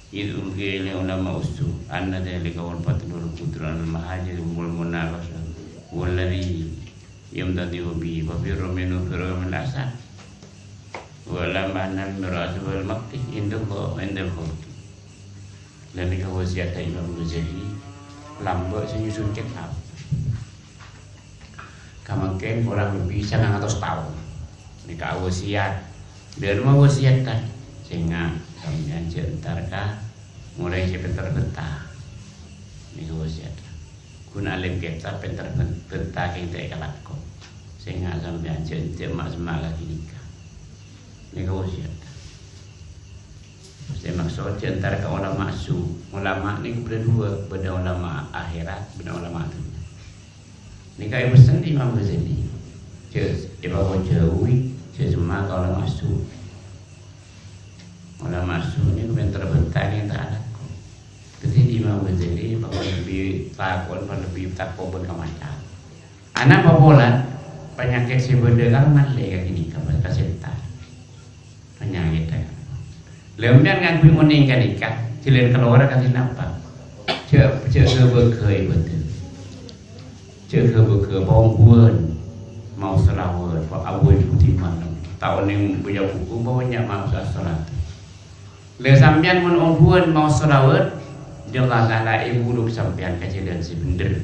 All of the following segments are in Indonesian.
Itu gile ulama usul anna dalika wal fatul qudran al mahajir wal munawas walladhi yamtadi bi wa fi rominu fi romil asad wala manal miras wal makti indallah indal khulq dan ini wasiat Imam Ghazali lambok senyusun kitab kamangken kurang lebih 100 tahun ini wasiat dan mau wasiat kan sehingga sampeyan jentar ka mulai bentar-bentar niku wasiat guna alim kita bentar-bentar kita kalakon sehingga sampeyan jentar mak semangat nikah niku wasiat saya maksud jentar ka ulama ulama niku berdua beda ulama akhirat beda ulama dunia nikah ibu sendiri Imam Ghazali Imam Jawi semua kalau masuk ulama ini bentar-bentar yang tak ada. Jadi Imam Ghazali bahwa lebih takut, lebih takut berkemacam. Anak popolan penyakit si berdegang malah kayak gini kabar kesetan. Penyakit. Lempian kan kui meninggal nikah, cilen keluar kasih nampak. Cek kebekai betul. Cek kebekai bongguan mau selawat, pak abu putih mana. Tahun yang punya buku bawanya mau salat. Le sampean mun ongguan mau selawat, jangan kala ibu duk sampean kecilan si bener.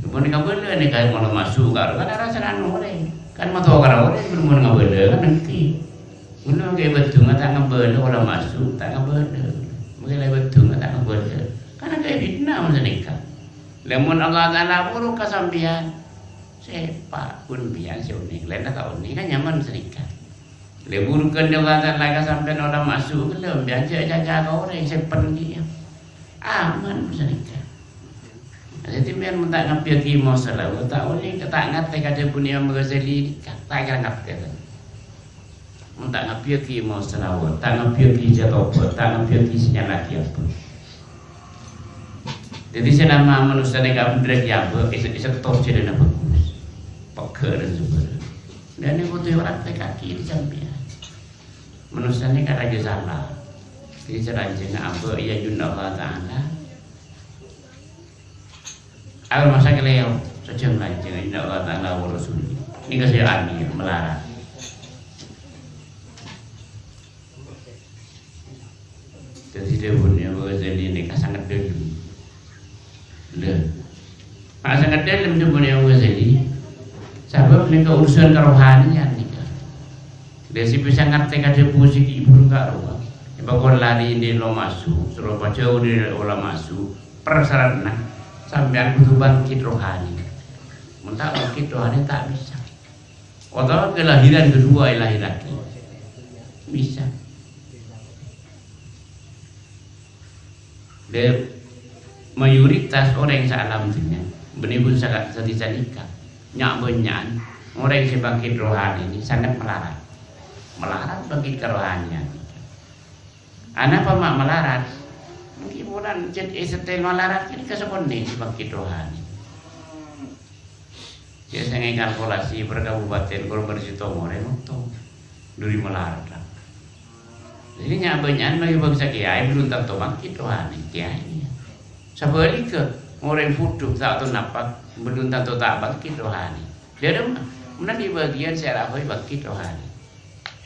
Mun ngabeule nih kayak mau masuk kan rasa anu oleh. Kan mau tahu kan oleh belum mau ngabeule kan nanti. Mun kayak betul ngata ngabeule ora masuk, tak ngabeule. Mungkin betul ngata ngabeule. Karena kayak fitnah mun nikah. Lamun Allah Taala buruk ka sampean. Sepak pun biar seunik, lain tak unik kan nyaman sedikit. Leburkan dia kata lagi sampai orang masuk, belum biar jaga orang sepen dia, aman sedikit. Jadi biar minta ngampir kimo selalu, tak unik tak ngat kata punya Ghazali, tak kira ngat kata. Minta ngampir kimo selalu, tak ngampir kijat apa, tak ngampir kisnya lagi apa. Jadi selama manusia negara bergerak apa, isa top jadi apa. Peker dan sebagainya. Dan ini butuh orang kaki di samping. Manusia ini kan raja salah. Jadi seranjang apa ia junna Allah Taala. Awal masa keleo sejam lanjang junna Allah Taala wa Rasulih. Ini kasih amir melarang. Jadi dia punya Ghazali ini sangat dalam. Sangat dalam dia punya Ghazali. Sebab mereka urusan kerohanian nih kan. Desi bisa ngerti kada musik ibu enggak roh. Bakal lari di lo masuk, suruh jauh di lo masuk. Persyaratan sampai butuh bangkit rohani. Mentah bangkit rohani tak bisa. Atau kelahiran kedua lahir lagi bisa. Dan mayoritas orang yang salam dunia benibun sangat sedih nikah. Nyak benyan orang yang bangkit rohani ini sangat melarang bangkit kerohanian. Anak pemak melarat mungkin bulan jadi setel melarat ini keseponi bangkit rohani. Biasanya kalkulasi berkabupaten kalau bersitomo itu dari melarat. Jadi nyak benyan bagi bangsa kiai belum tentu bangkit rohani kiai. Sebaliknya orang fuduh tak tahu napa belum tentu tak bangkit rohani. Dia ada mana di bagian saya apa bangkit rohani.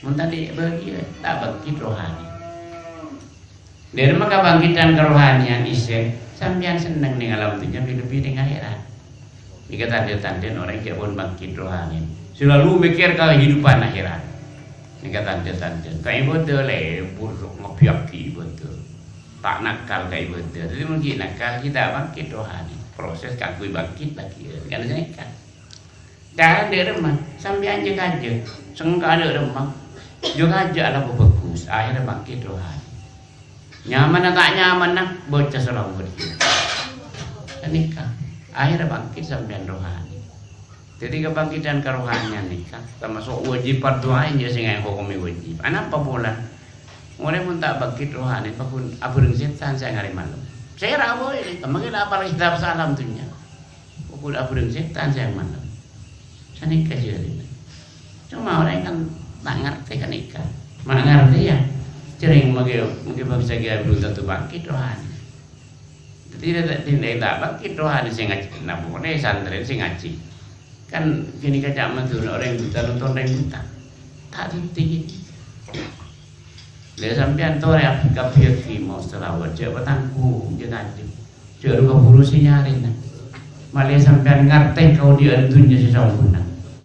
Mana di bagian tak bangkit rohani. Dari maka bangkitan kerohanian isek sampean seneng nih alam dunia lebih dengan akhirat. Jika tanda-tanda orang yang pun bangkit rohani selalu mikir kehidupan akhirat. Jika tanda-tanda kayak betul buruk ngopiaki betul. Tak nakal kayak betul. Jadi mungkin nakal kita bangkit rohani. Proses kakui bangkit lagi. Kan kan. Dah ada remah sampai aja aja. Sengka ada remah. Juga aja lah bagus. Akhirnya bangkit rohani. Nyaman atau tak nyaman nak bocah selalu berdua. Nikah. Akhirnya bangkit sampai rohani. Jadi kebangkitan kerohanian nikah termasuk wajib doa aja sehingga hukumi wajib. Anak apa pula? Orang pun tak bangkit rohani, apapun abang setan saya ngari malam. Saya rabu ini, kemarin apa lagi kitab salam tuhnya. Pukul abang setan saya malam. Saya nikah jadi. Cuma orang kan tak ngerti kan nikah, mak ngerti ya. Sering mungkin bisa kita belum tentu bangkit rohani. Tidak tak bangkit rohani sing ngaji. Nah pokoknya santri sing ngaji. Kan gini kaca mantul orang buta nonton orang buta. Tak tinggi. Dia sampean tore Afrika Firki mau selawat cek petangku dia ngaji. Cek ruka buru sinyarin. Malah sampean ngerti kau dia antunya si sampuna.